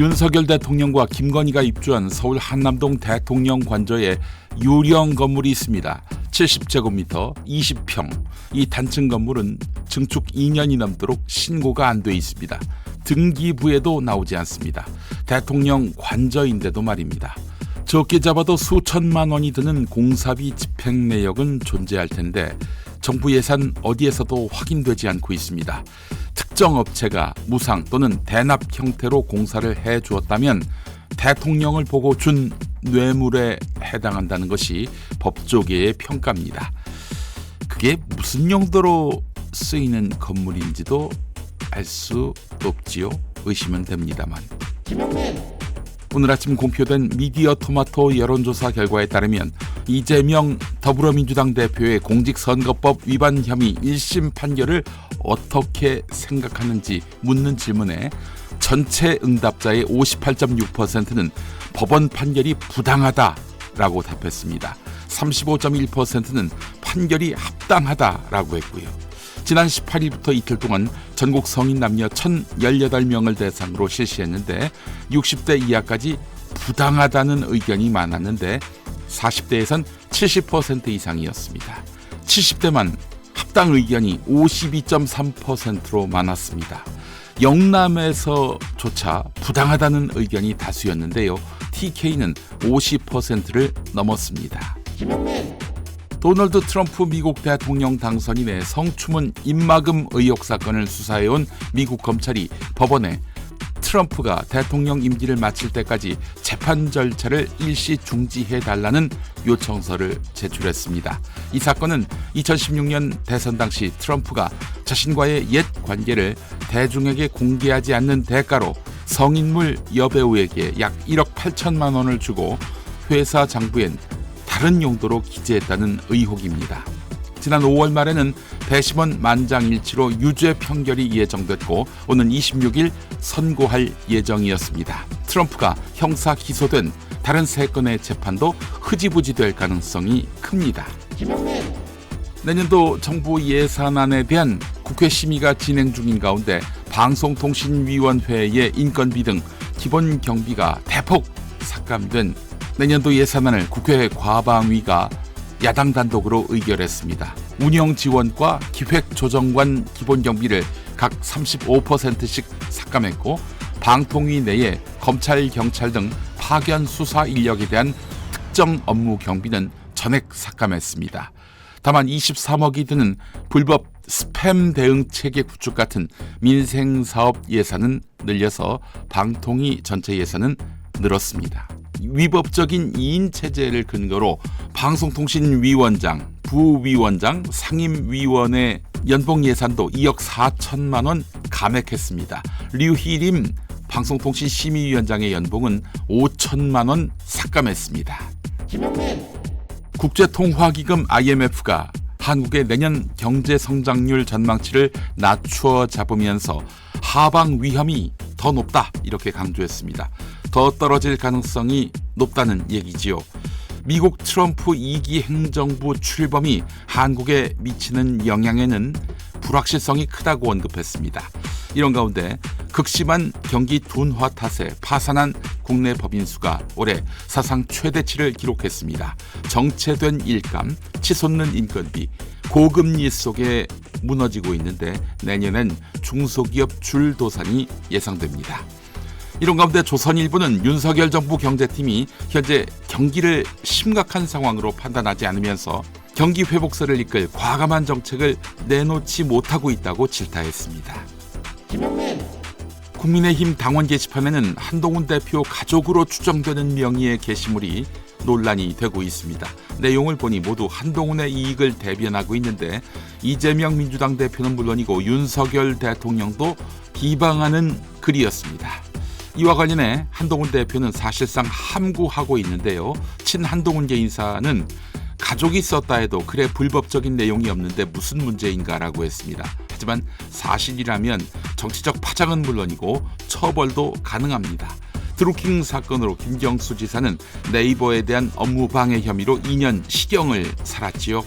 윤석열 대통령과 김건희가 입주한 서울 한남동 대통령 관저에 유령 건물이 있습니다. 70제곱미터 20평. 이 단층 건물은 증축 2년이 넘도록 신고가 안 돼 있습니다. 등기부에도 나오지 않습니다. 대통령 관저인데도 말입니다. 적게 잡아도 수천만 원이 드는 공사비 집행 내역은 존재할 텐데 정부 예산 어디에서도 확인되지 않고 있습니다. 특정 업체가 무상 또는 대납 형태로 공사를 해주었다면 대통령을 보고 준 뇌물에 해당한다는 것이 법조계의 평가입니다. 그게 무슨 용도로 쓰이는 건물인지도 알 수 없지요. 의심은 됩니다만. 오늘 아침 공표된 미디어 토마토 여론조사 결과에 따르면 이재명 더불어민주당 대표의 공직선거법 위반 혐의 1심 판결을 어떻게 생각하는지 묻는 질문에 전체 응답자의 58.6%는 법원 판결이 부당하다라고 답했습니다. 35.1%는 판결이 합당하다라고 했고요. 지난 18일부터 이틀 동안 전국 성인 남녀 1,018명을 대상으로 실시했는데 60대 이하까지 부당하다는 의견이 많았는데 40대에선 70% 이상이었습니다. 70대만 합당 의견이 52.3%로 많았습니다. 영남에서조차 부당하다는 의견이 다수였는데요. TK는 50%를 넘었습니다. 도널드 트럼프 미국 대통령 당선인의 성추문 입막음 의혹 사건을 수사해온 미국 검찰이 법원에 트럼프가 대통령 임기를 마칠 때까지 재판 절차를 일시 중지해달라는 요청서를 제출했습니다. 이 사건은 2016년 대선 당시 트럼프가 자신과의 옛 관계를 대중에게 공개하지 않는 대가로 성인물 여배우에게 약 1억 8천만 원을 주고 회사 장부엔 다른 용도로 기재했다는 의혹입니다. 지난 5월 말에는 배심원 만장일치로 유죄 판결이 예정됐고 오는 26일 선고할 예정이었습니다. 트럼프가 형사 기소된 다른 3건의 재판도 흐지부지 될 가능성이 큽니다. 내년도 정부 예산안에 대한 국회 심의가 진행 중인 가운데 방송통신위원회의 인건비 등 기본 경비가 대폭 삭감된 내년도 예산안을 국회 과방위가 야당 단독으로 의결했습니다. 운영 지원과 기획조정관 기본 경비를 각 35%씩 삭감했고 방통위 내에 검찰, 경찰 등 파견 수사 인력에 대한 특정 업무 경비는 전액 삭감했습니다. 다만 23억이 드는 불법 스팸 대응 체계 구축 같은 민생 사업 예산은 늘려서 방통위 전체 예산은 늘었습니다. 위법적인 2인 체제를 근거로 방송통신위원장, 부위원장, 상임위원의 연봉 예산도 2억 4천만 원 감액했습니다. 류희림 방송통신심의위원장의 연봉은 5천만 원 삭감했습니다. 국제통화기금 IMF가 한국의 내년 경제성장률 전망치를 낮추어 잡으면서 하방 위험이 더 높다 이렇게 강조했습니다. 더 떨어질 가능성이 높다는 얘기지요. 미국 트럼프 2기 행정부 출범이 한국에 미치는 영향에는 불확실성이 크다고 언급했습니다. 이런 가운데 극심한 경기 둔화 탓에 파산한 국내 법인 수가 올해 사상 최대치를 기록했습니다. 정체된 일감, 치솟는 인건비, 고금리 속에 무너지고 있는데 내년엔 중소기업 줄도산이 예상됩니다. 이런 가운데 조선일보는 윤석열 정부 경제팀이 현재 경기를 심각한 상황으로 판단하지 않으면서 경기 회복세를 이끌 과감한 정책을 내놓지 못하고 있다고 질타했습니다. 국민의힘 당원 게시판에는 한동훈 대표 가족으로 추정되는 명의의 게시물이 논란이 되고 있습니다. 내용을 보니 모두 한동훈의 이익을 대변하고 있는데 이재명 민주당 대표는 물론이고 윤석열 대통령도 비방하는 글이었습니다. 이와 관련해 한동훈 대표는 사실상 함구하고 있는데요. 친한동훈계 인사는 가족이 썼다 해도 그래 불법적인 내용이 없는데 무슨 문제인가라고 했습니다. 하지만 사실이라면 정치적 파장은 물론이고 처벌도 가능합니다. 드루킹 사건으로 김경수 지사는 네이버에 대한 업무 방해 혐의로 2년 실형을 살았지요.